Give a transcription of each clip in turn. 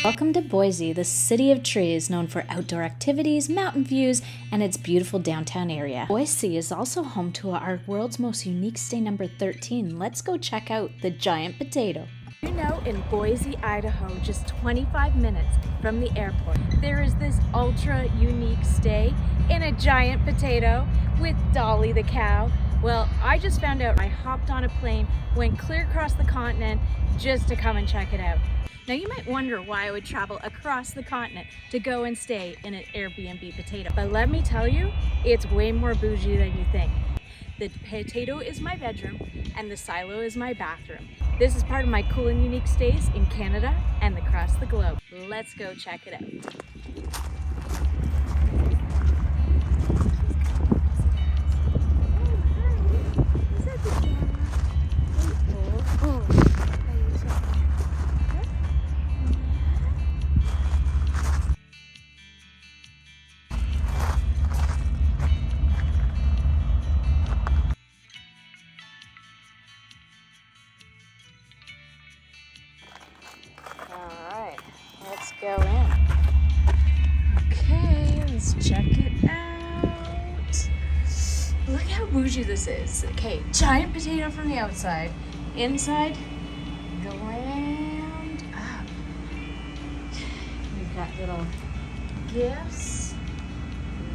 Welcome to Boise, the city of trees, known for outdoor activities, mountain views, and its beautiful downtown area. Boise is also home to our world's most unique stay number 13. Let's go check out the giant potato. You know, in Boise, Idaho, just 25 minutes from the airport, there is this ultra unique stay in a giant potato with Dolly the cow. Well, I just found out. I hopped on a plane, went clear across the continent just to come and check it out. Now you might wonder why I would travel across the continent to go and stay in an AirBNB potato. But let me tell you, it's way more bougie than you think. The potato is my bedroom and the silo is my bathroom. This is part of my cool and unique stays in Canada and across the globe. Let's go check it out. Let's go in. Okay, let's check it out. Look how bougie this is. Okay, giant potato from the outside. Inside, glammed up. We've got little gifts,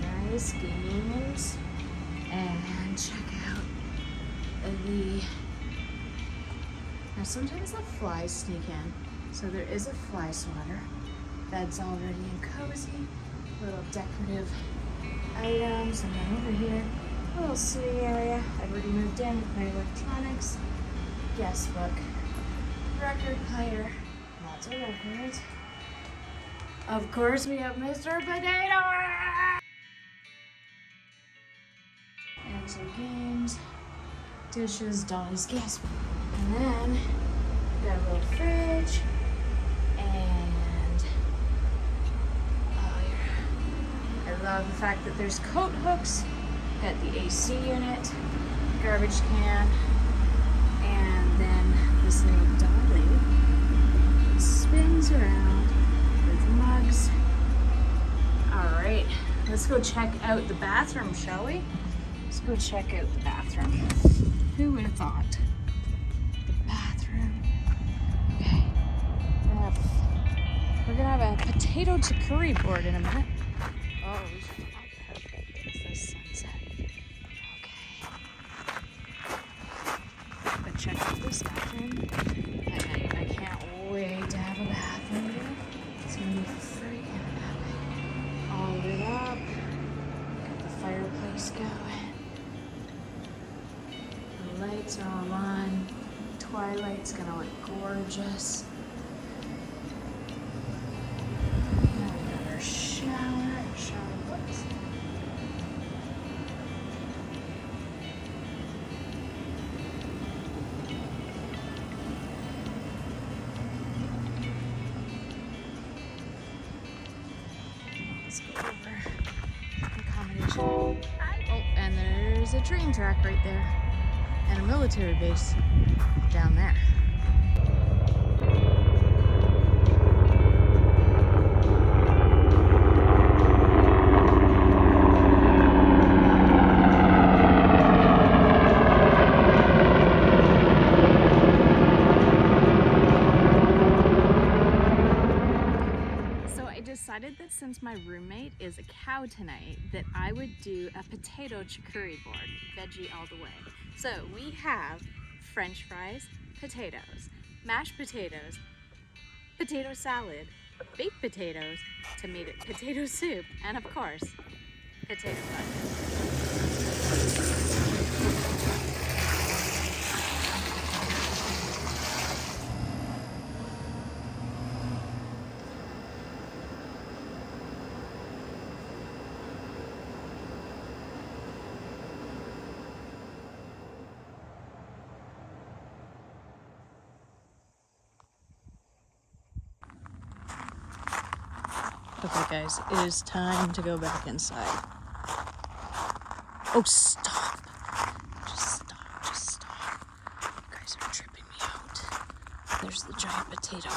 nice games, and check out the... Now sometimes the flies sneak in. So there is a fly swatter. Bed's already in cozy. Little decorative items. And then over here, a little sitting area. I've already moved in with my electronics. Guest book. Record player. Lots of records. Of course, we have Mr. Potato! And some games. Dishes, Dolly's guest book. And then, we got a little fridge. And I love the fact that there's coat hooks, got the AC unit, garbage can, and then this little dolly spins around with mugs. All right, let's go check out the bathroom, shall we? Let's go check out the bathroom. Who would have thought? We're gonna have a potato curry board in a minute. Oh, how perfect is this sunset? Okay. But check out this bathroom. I can't wait to have a bathroom here. It's gonna be freaking epic. All lit up. Got the fireplace going. The lights are all on. Twilight's gonna look gorgeous. Let's go over accommodation. Oh, and there's a train track right there, and a military base down there. Decided that since my roommate is a cow tonight, that I would do a potato curry board, veggie all the way. So we have French fries, potatoes, mashed potatoes, potato salad, baked potatoes, tomato potato soup, and of course, potato fudge. Okay guys, it is time to go back inside. Oh, stop. Just stop. You guys are tripping me out. There's the giant potato.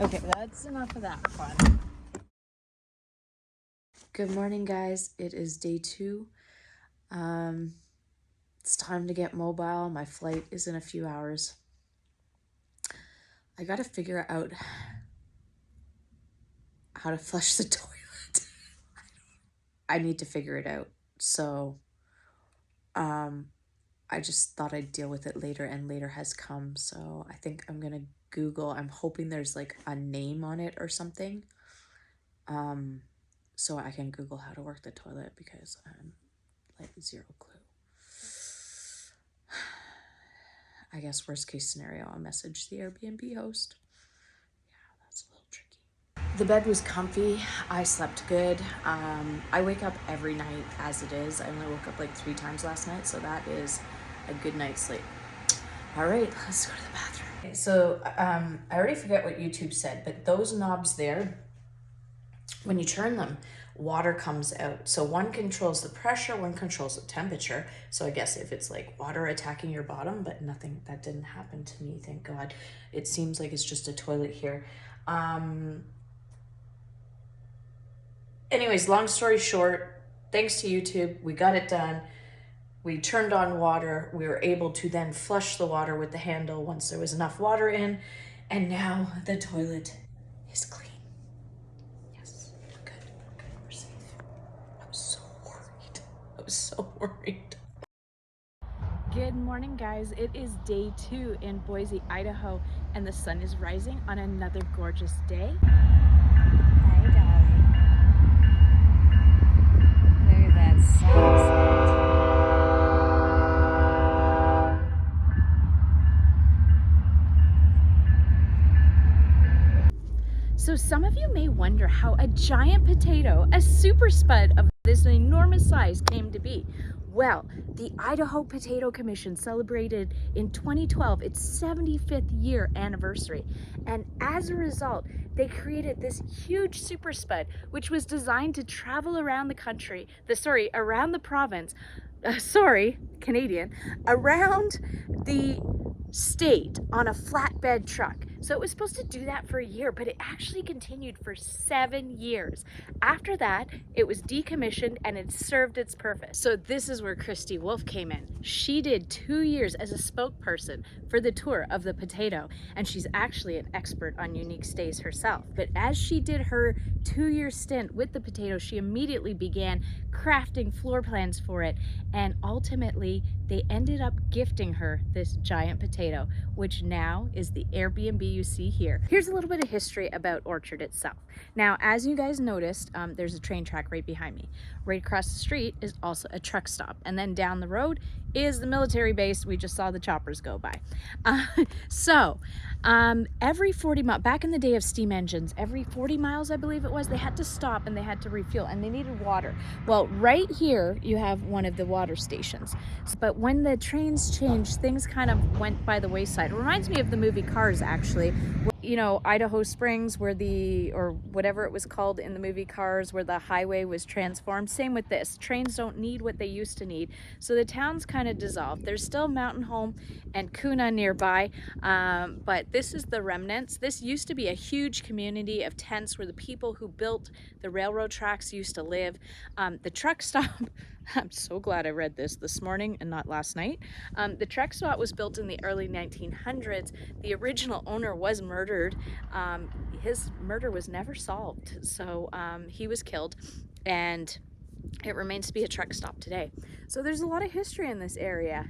Okay, that's enough of that fun. Good morning, guys. It is day 2. It's time to get mobile. My flight is in a few hours. I gotta figure out how to flush the toilet. I need to figure it out. So, I just thought I'd deal with it later, and later has come. So I think I'm gonna Google. I'm hoping there's like a name on it or something. So I can Google how to work the toilet because I'm like zero clue. I guess worst case scenario, I'll message the Airbnb host. Yeah, that's a little tricky. The bed was comfy. I slept good. I wake up every night as it is. I only woke up like 3 times last night, so that is a good night's sleep. All right, let's go to the bathroom. Okay, so I already forget what YouTube said, but those knobs there, when you turn them, water comes out. So one controls the pressure, one controls the temperature. So I guess if it's like water attacking your bottom, but nothing, that didn't happen to me, thank God. It seems like it's just a toilet here. Anyways, long story short, thanks to YouTube, we got it done. We turned on water. We were able to then flush the water with the handle once there was enough water in. And now the toilet is clean. So worried. Good morning, guys. It is day 2 in Boise, Idaho, and the sun is rising on another gorgeous day. Hi, Dolly. Look at that sunset. So some of you may wonder how a giant potato, a super spud of this enormous size, came to be. Well, the Idaho Potato Commission celebrated in 2012 its 75th year anniversary. And as a result, they created this huge super spud, which was designed to travel around the country, around the province, Canadian, around the state on a flatbed truck. So it was supposed to do that for a year, but it actually continued for 7 years. After that, it was decommissioned and it served its purpose. So this is where Kristie Wolf came in. She did 2 years as a spokesperson for the tour of the potato, and she's actually an expert on unique stays herself. But as she did her 2-year stint with the potato, she immediately began crafting floor plans for it, and ultimately they ended up gifting her this giant potato, which now is the AirBNB you see here. Here's a little bit of history about Orchard itself. Now, as you guys noticed, there's a train track right behind me. Right across the street is also a truck stop, and then down the road is the military base. We just saw the choppers go by. Every 40 miles, back in the day of steam engines, every 40 miles, I believe it was, they had to stop and they had to refuel, and they needed water. Well, right here you have one of the water stations. But when the trains changed, things kind of went by the wayside. It reminds me of the movie Cars, actually. You know, Idaho Springs, or whatever it was called in the movie Cars, where the highway was transformed. Same with this. Trains don't need what they used to need. So the town's kind of dissolved. There's still Mountain Home and Kuna nearby, but this is the remnants. This used to be a huge community of tents where the people who built the railroad tracks used to live. The truck stop, I'm so glad I read this morning and not last night. The truck stop was built in the early 1900s. The original owner was murdered. His murder was never solved, so he was killed, and it remains to be a truck stop today. So there's a lot of history in this area,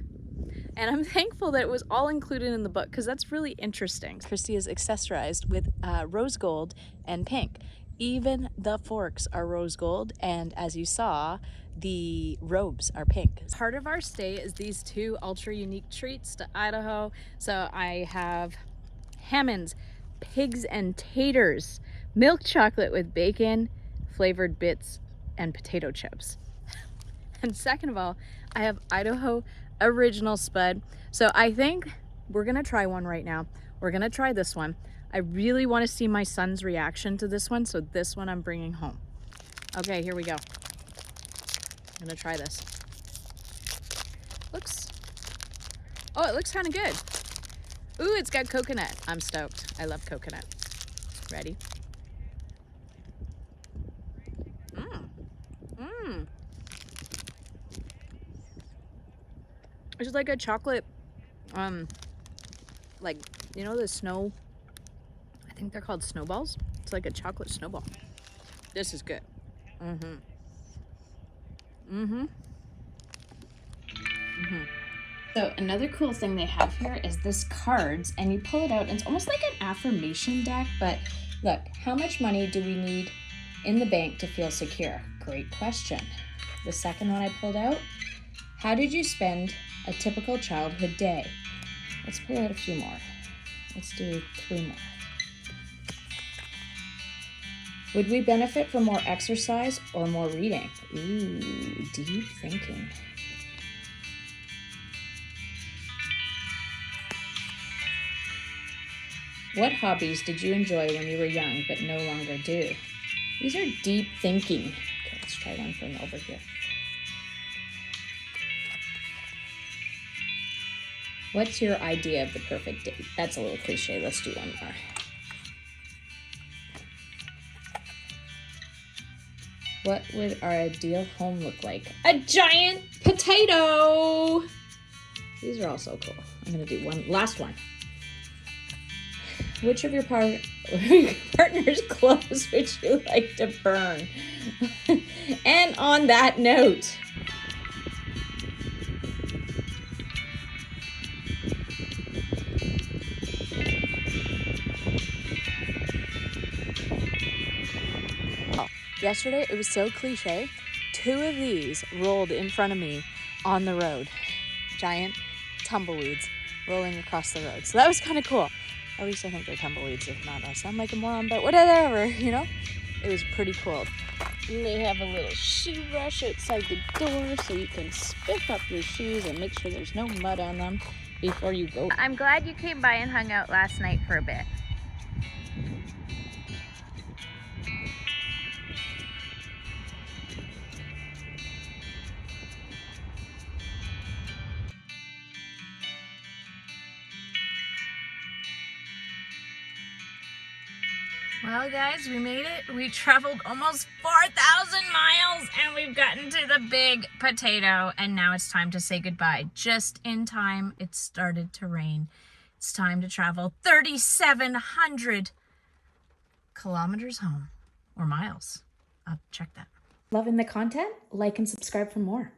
and I'm thankful that it was all included in the book because that's really interesting. Kristie is accessorized with rose gold and pink. Even the forks are rose gold, and as you saw, the robes are pink. Part of our stay is these 2 ultra unique treats to Idaho. So I have Hammond's Pigs and Taters, milk chocolate with bacon, flavored bits, and potato chips. And second of all, I have Idaho Original Spud. So I think we're gonna try one right now. We're gonna try this one. I really want to see my son's reaction to this one, so this one I'm bringing home. Okay, here we go. I'm gonna try this. It looks kind of good. Ooh, it's got coconut. I'm stoked. I love coconut. Ready? It's like a chocolate, like, you know the snow, I think they're called snowballs. It's like a chocolate snowball. This is good. So another cool thing they have here is this cards, and you pull it out and it's almost like an affirmation deck. But look, how much money do we need in the bank to feel secure? Great question. The second one I pulled out, how did you spend a typical childhood day? Let's pull out a few more. Let's do 3 more. Would we benefit from more exercise or more reading? Ooh, deep thinking. What hobbies did you enjoy when you were young but no longer do? These are deep thinking. Okay, let's try one from over here. What's your idea of the perfect date? That's a little cliche. Let's do one more. What would our ideal home look like? A giant potato! These are all so cool. I'm gonna do one last one. Which of your partner's clothes would you like to burn? And on that note, yesterday it was so cliche. 2 of these rolled in front of me on the road. Giant tumbleweeds rolling across the road. So that was kind of cool. At least I think they're tumbleweeds, if not. I sound like a moron, but whatever, you know? It was pretty cool. and they have a little shoe brush outside the door so you can spiff up your shoes and make sure there's no mud on them before you go. I'm glad you came by and hung out last night for a bit. Well guys, we made it. We traveled almost 4,000 miles and we've gotten to the big potato, and now it's time to say goodbye. Just in time, it started to rain. It's time to travel 3,700 kilometers home, or miles. I'll check that. Loving the content? Like and subscribe for more.